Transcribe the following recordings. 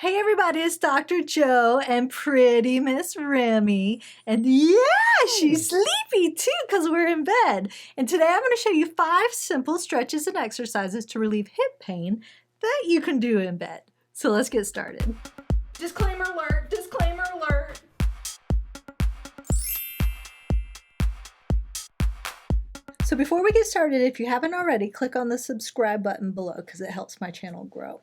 Hey everybody, it's Dr. Joe and pretty Miss Remy. And yeah, she's sleepy too because we're in bed. And today I'm going to show you 5 simple stretches and exercises to relieve hip pain that you can do in bed. So let's get started. Disclaimer alert, disclaimer alert. So before we get started, if you haven't already, click on the subscribe button below because it helps my channel grow.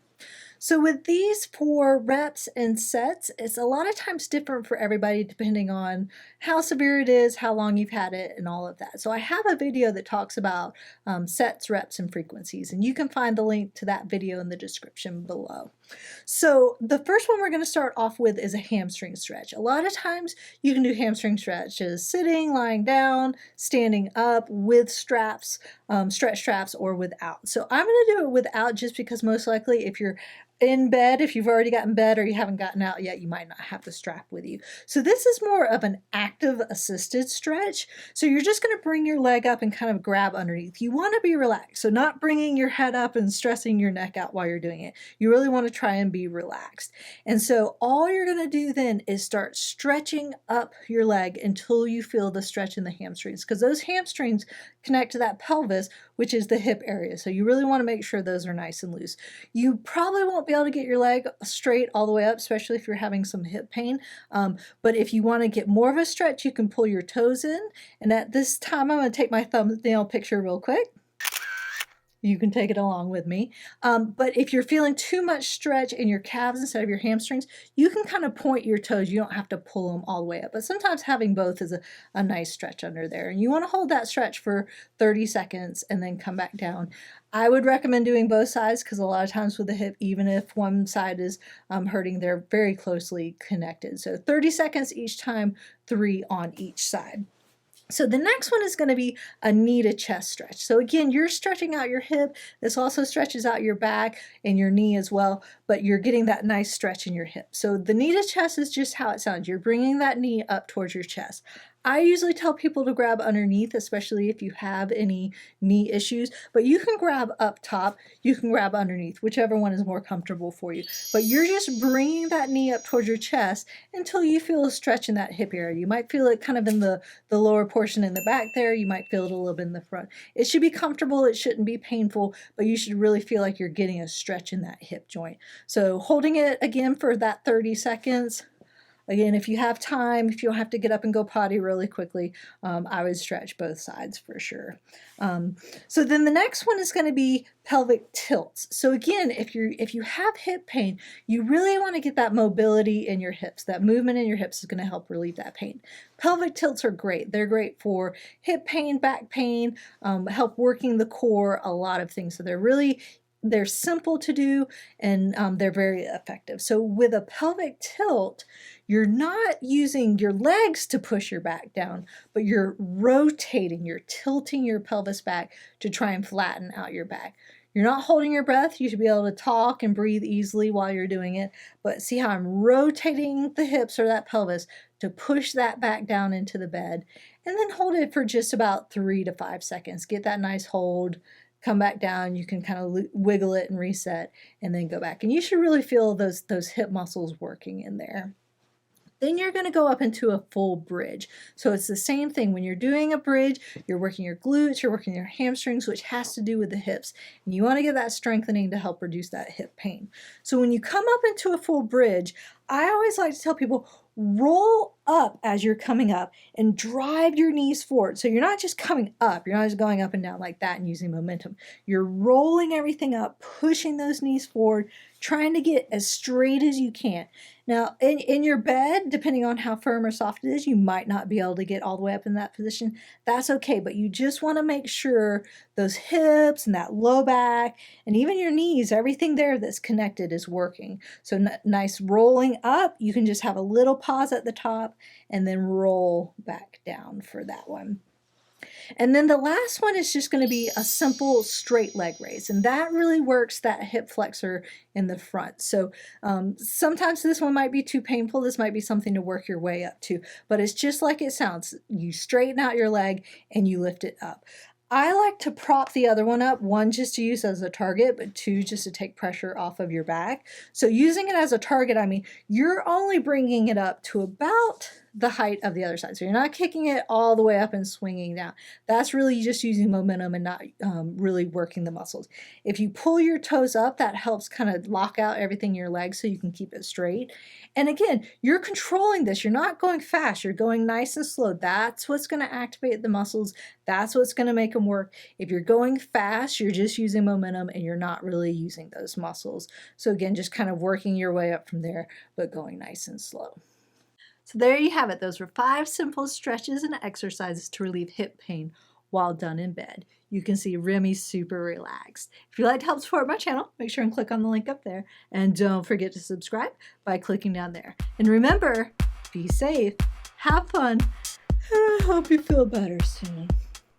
So with these 4 reps and sets, it's a lot of times different for everybody depending on how severe it is, how long you've had it, and all of that. So I have a video that talks about sets, reps, and frequencies, and you can find the link to that video in the description below. So the first one we're going to start off with is a hamstring stretch. A lot of times you can do hamstring stretches sitting, lying down, standing up, with straps, stretch straps, or without. So I'm going to do it without just because most likely if you're in bed, if you've already gotten in bed or you haven't gotten out yet, you might not have the strap with you. So this is more of an active assisted stretch. So you're just going to bring your leg up and kind of grab underneath. You want to be relaxed. So not bringing your head up and stressing your neck out while you're doing it. You really want to try and be relaxed. And so all you're going to do then is start stretching up your leg until you feel the stretch in the hamstrings, because those hamstrings connect to that pelvis, which is the hip area. So you really want to make sure those are nice and loose. You probably won't be able to get your leg straight all the way up, especially if you're having some hip pain. But if you want to get more of a stretch, you can pull your toes in. And at this time, I'm going to take my thumbnail picture real quick. You can take it along with me. But if you're feeling too much stretch in your calves instead of your hamstrings, you can kind of point your toes. You don't have to pull them all the way up. But sometimes having both is a nice stretch under there. And you want to hold that stretch for 30 seconds and then come back down. I would recommend doing both sides because a lot of times with the hip, even if one side is hurting, they're very closely connected. So 30 seconds each time, 3 on each side. So the next one is going to be a knee to chest stretch. So again, you're stretching out your hip. This also stretches out your back and your knee as well, but you're getting that nice stretch in your hip. So the knee to chest is just how it sounds. You're bringing that knee up towards your chest. I usually tell people to grab underneath, especially if you have any knee issues, but you can grab up top, you can grab underneath, whichever one is more comfortable for you. But you're just bringing that knee up towards your chest until you feel a stretch in that hip area. You might feel it kind of in the lower portion in the back there. You might feel it a little bit in the front. It should be comfortable. It shouldn't be painful, but you should really feel like you're getting a stretch in that hip joint. So holding it again for that 30 seconds. Again, if you have time, if you don't have to get up and go potty really quickly, I would stretch both sides for sure. So then the next one is going to be pelvic tilts. So again, if you have hip pain, you really want to get that mobility in your hips. That movement in your hips is going to help relieve that pain. Pelvic tilts are great. They're great for hip pain, back pain, help working the core, a lot of things. So they're simple to do and they're very effective. So with a pelvic tilt, you're not using your legs to push your back down, but you're rotating, you're tilting your pelvis back to try and flatten out your back. You're not holding your breath. You should be able to talk and breathe easily while you're doing it. But see how I'm rotating the hips or that pelvis to push that back down into the bed, and then hold it for just about 3 to 5 seconds. Get that nice hold. Come back down, you can kind of wiggle it and reset and then go back. And you should really feel those hip muscles working in there. Then you're going to go up into a full bridge. So it's the same thing. When you're doing a bridge, you're working your glutes, you're working your hamstrings, which has to do with the hips. And you want to get that strengthening to help reduce that hip pain. So when you come up into a full bridge, I always like to tell people, roll up as you're coming up and drive your knees forward. So you're not just coming up, you're not just going up and down like that and using momentum. You're rolling everything up, pushing those knees forward, trying to get as straight as you can. Now, in your bed, depending on how firm or soft it is, you might not be able to get all the way up in that position. That's okay, but you just want to make sure those hips and that low back and even your knees, everything there that's connected is working. So nice rolling up. You can just have a little pause at the top and then roll back down for that one. And then the last one is just going to be a simple straight leg raise, and that really works that hip flexor in the front. So sometimes this one might be too painful. This might be something to work your way up to, but it's just like it sounds. You straighten out your leg and you lift it up. I like to prop the other one up, one just to use as a target, but two just to take pressure off of your back. So using it as a target, I mean, you're only bringing it up to about the height of the other side. So you're not kicking it all the way up and swinging down. That's really just using momentum and not really working the muscles. If you pull your toes up, that helps kind of lock out everything in your legs so you can keep it straight. And again, you're controlling this. You're not going fast. You're going nice and slow. That's what's going to activate the muscles. That's what's going to make them work. If you're going fast, you're just using momentum and you're not really using those muscles. So again, just kind of working your way up from there, but going nice and slow. So there you have it. Those were 5 simple stretches and exercises to relieve hip pain while done in bed. You can see Remy's super relaxed. If you'd like to help support my channel, make sure and click on the link up there. And don't forget to subscribe by clicking down there. And remember, be safe, have fun, and I hope you feel better soon.